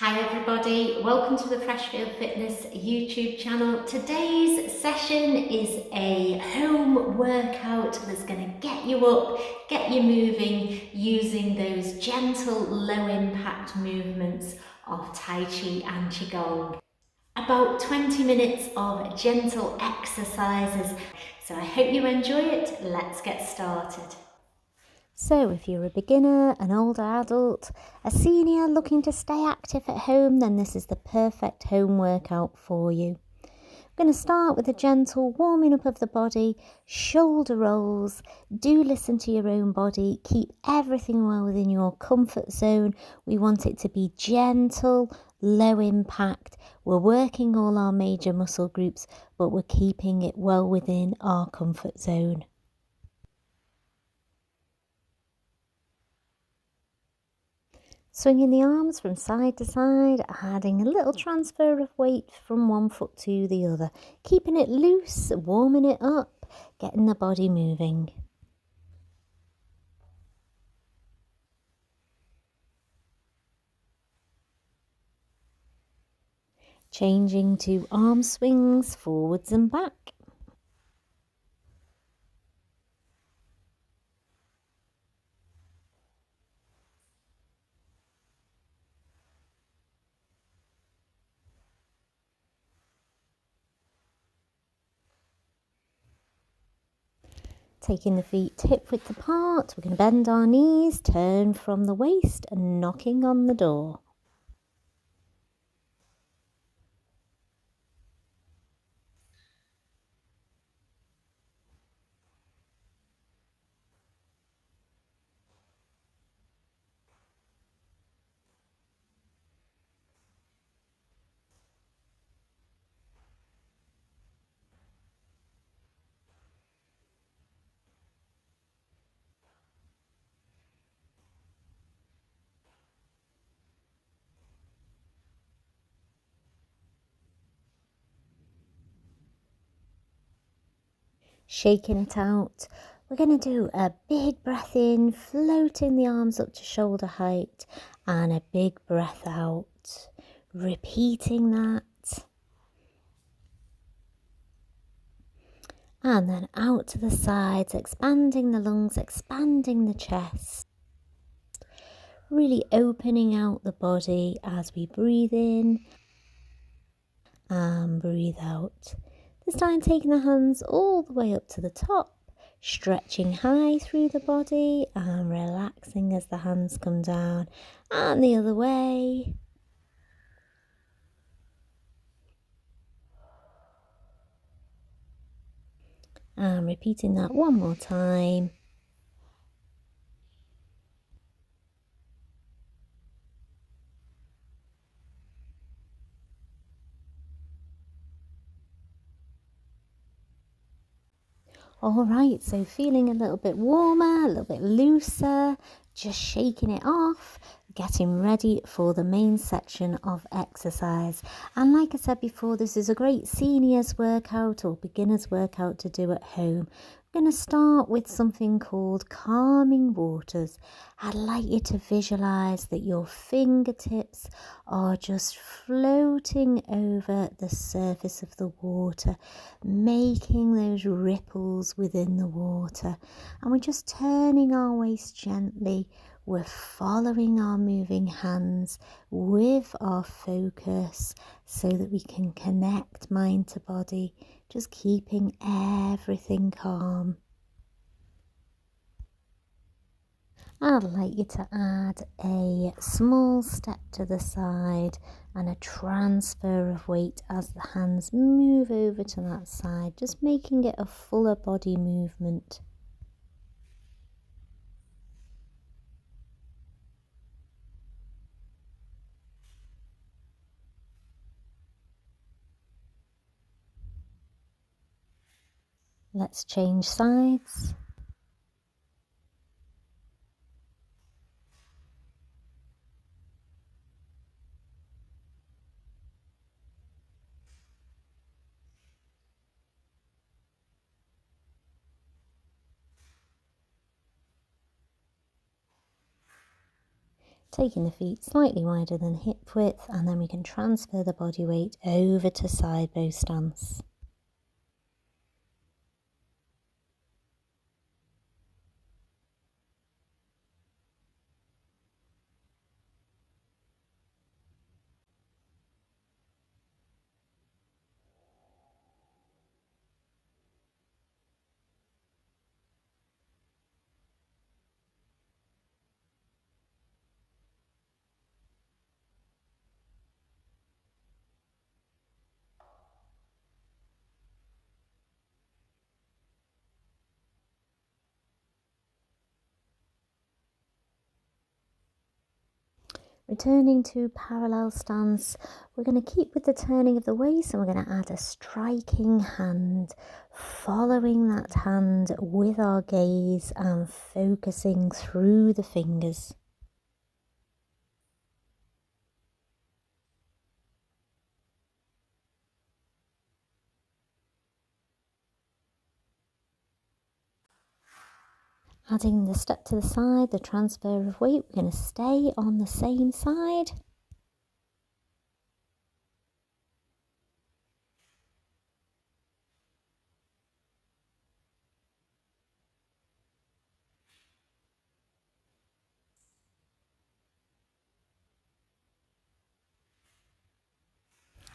Hi everybody, welcome to the Freshfield Fitness YouTube channel. Today's session is a home workout that's going to get you up, get you moving using those gentle low impact movements of Tai Chi and Qigong. About 20 minutes of gentle exercises. So I hope you enjoy it. Let's get started. So if you're a beginner, an older adult, a senior looking to stay active at home, then this is the perfect home workout for you. I'm going to start with a gentle warming up of the body, shoulder rolls. Do listen to your own body. Keep everything well within your comfort zone. We want it to be gentle, low impact. We're working all our major muscle groups, but we're keeping it well within our comfort zone. Swinging the arms from side to side, adding a little transfer of weight from one foot to the other, keeping it loose, warming it up, getting the body moving. Changing to arm swings forwards and back. Taking the feet hip width apart, we're going to bend our knees, turn from the waist and knocking on the door. Shaking it out. We're going to do a big breath in, floating the arms up to shoulder height, and a big breath out. Repeating that. And then out to the sides, expanding the lungs, expanding the chest. Really opening out the body as we breathe in and breathe out. This time taking the hands all the way up to the top, stretching high through the body and relaxing as the hands come down, and the other way. And repeating that one more time. All right, so feeling a little bit warmer, a little bit looser, just shaking it off, getting ready for the main section of exercise. And like I said before, this is a great seniors workout or beginners workout to do at home. I'm going to start with something called calming waters. I'd like you to visualize that your fingertips are just floating over the surface of the water, making those ripples within the water. And we're just turning our waist gently. We're following our moving hands with our focus so that we can connect mind to body, just keeping everything calm. I'd like you to add a small step to the side and a transfer of weight as the hands move over to that side, just making it a fuller body movement. Let's change sides. Taking the feet slightly wider than hip width, and then we can transfer the body weight over to side bow stance. Returning to parallel stance, we're going to keep with the turning of the waist, and we're going to add a striking hand, following that hand with our gaze and focusing through the fingers. Adding the step to the side, the transfer of weight, we're going to stay on the same side.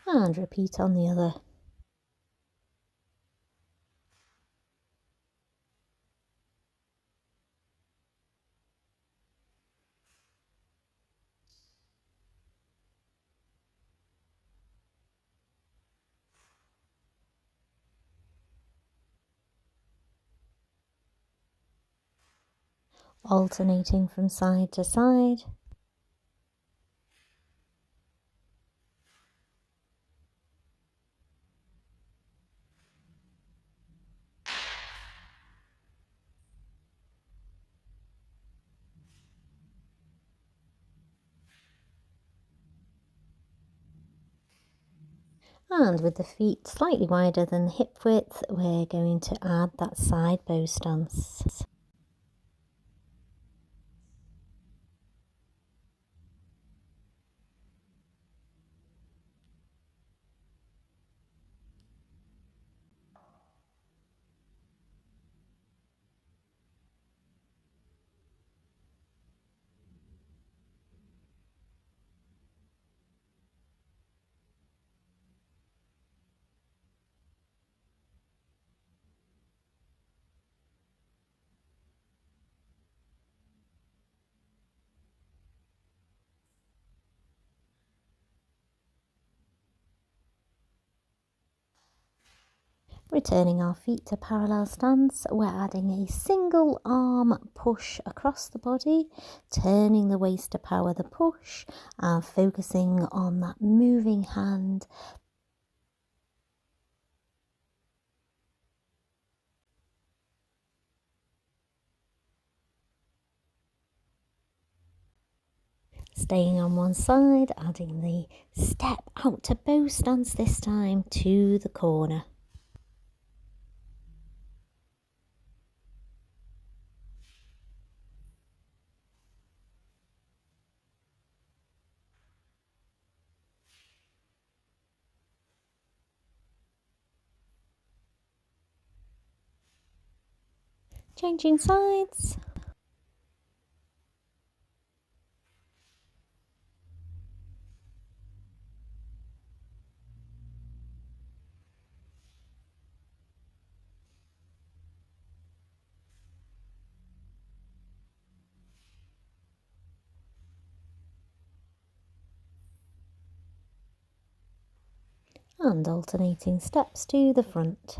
And repeat on the other. Alternating from side to side. And with the feet slightly wider than hip width, we're going to add that side bow stance. Returning our feet to parallel stance, we're adding a single arm push across the body, turning the waist to power the push, and focusing on that moving hand. Staying on one side, adding the step out to bow stance this time to the corner. Changing sides. And alternating steps to the front.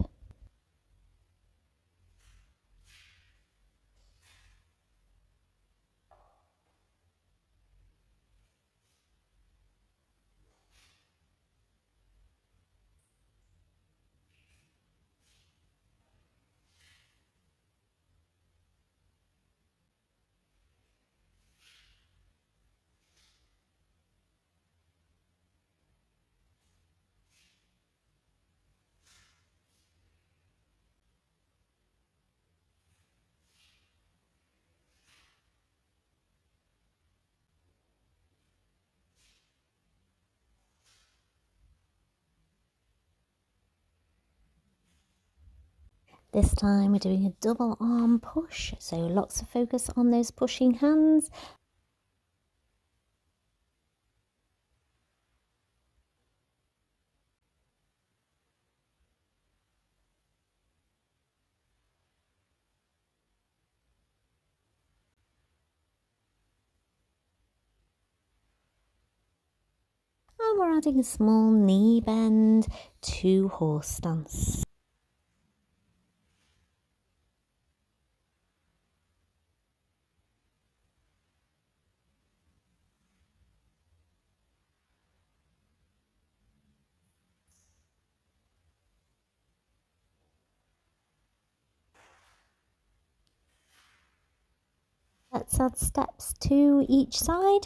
This time we're doing a double arm push, so lots of focus on those pushing hands. And we're adding a small knee bend to horse stance. Let's add steps to each side.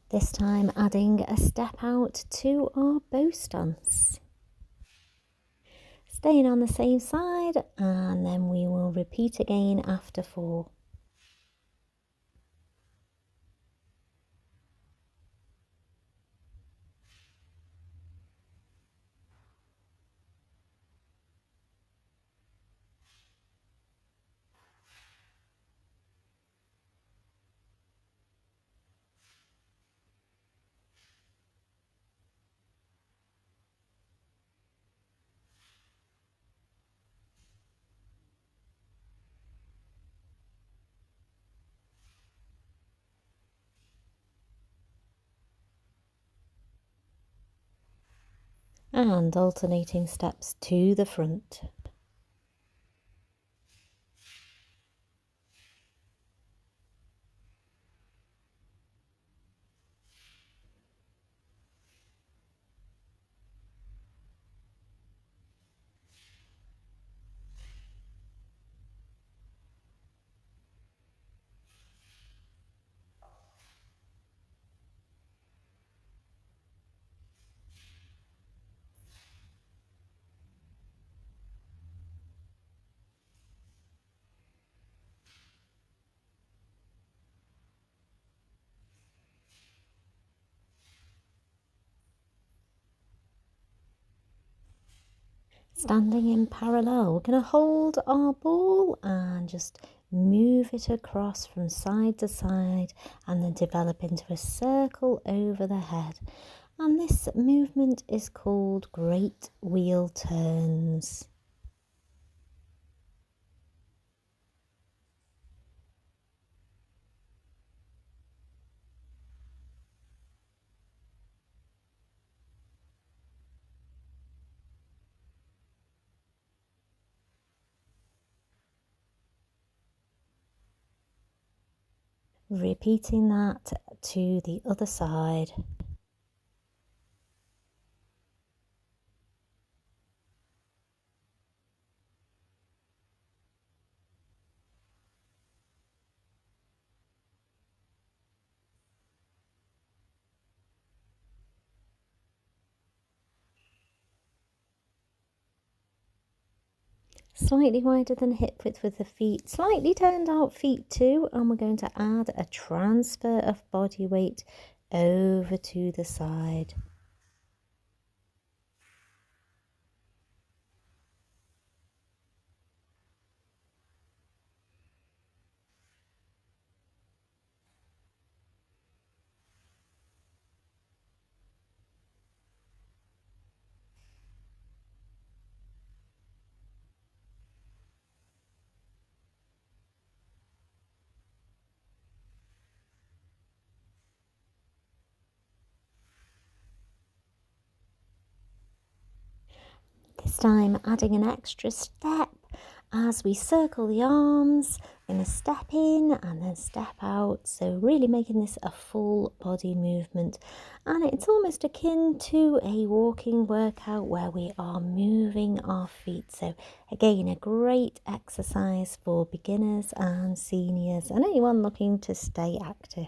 This time adding a step out to our bow stance. Staying on the same side, and then we will repeat again after 4. And alternating steps to the front. Standing in parallel, we're going to hold our ball and just move it across from side to side and then develop into a circle over the head. And this movement is called great wheel turns. Repeating that to the other side. Slightly wider than hip width with the feet, slightly turned out feet too, and we're going to add a transfer of body weight over to the side. This time adding an extra step as we circle the arms. We're going to step in and then step out, so really making this a full body movement, and it's almost akin to a walking workout where we are moving our feet. So again, a great exercise for beginners and seniors and anyone looking to stay active.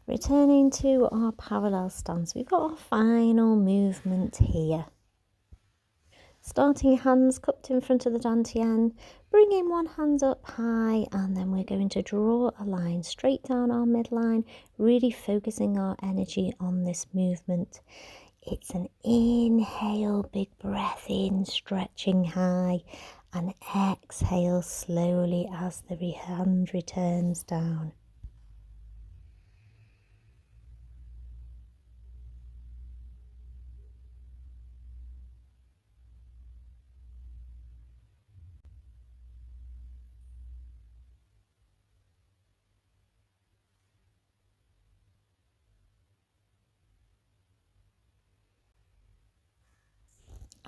Returning to our parallel stance, we've got our final movement here. Starting hands cupped in front of the dantian, bringing one hand up high, and then we're going to draw a line straight down our midline, really focusing our energy on this movement. It's an inhale, big breath in, stretching high, and exhale slowly as the hand returns down.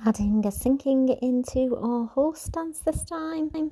Adding a sinking into our horse stance this time.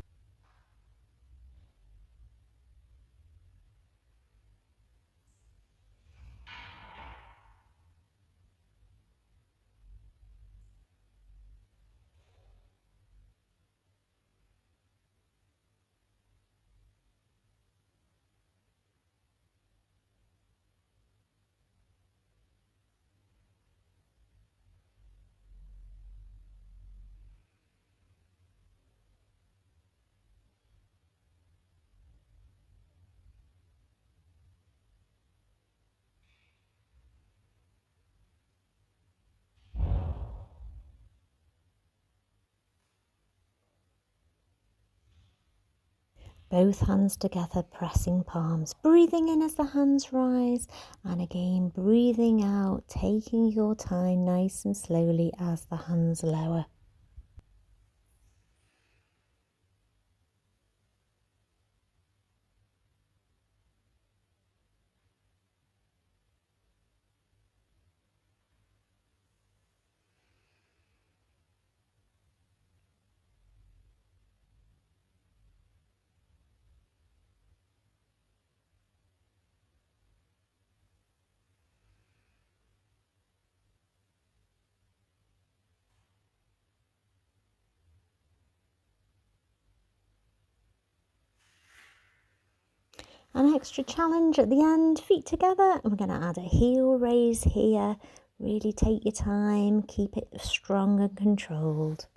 Both hands together, pressing palms, breathing in as the hands rise, and again breathing out, taking your time nice and slowly as the hands lower. An extra challenge at the end, feet together, and we're going to add a heel raise here. Really take your time, keep it strong and controlled.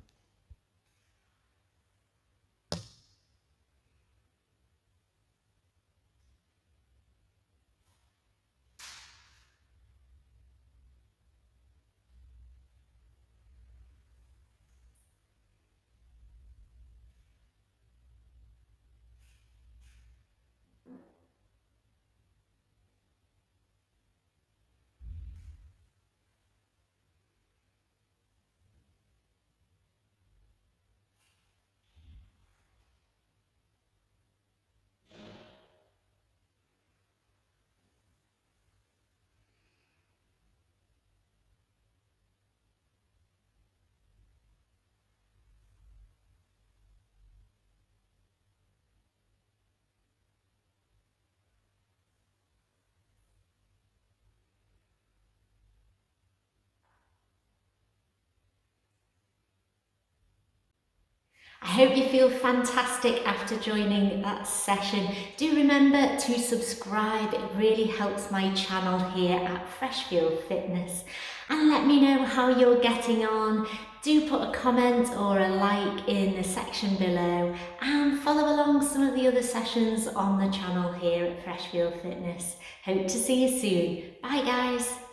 I hope you feel fantastic after joining that session. Do remember to subscribe, it really helps my channel here at Freshfield Fitness. And let me know how you're getting on. Do put a comment or a like in the section below and follow along some of the other sessions on the channel here at Freshfield Fitness. Hope to see you soon. Bye guys.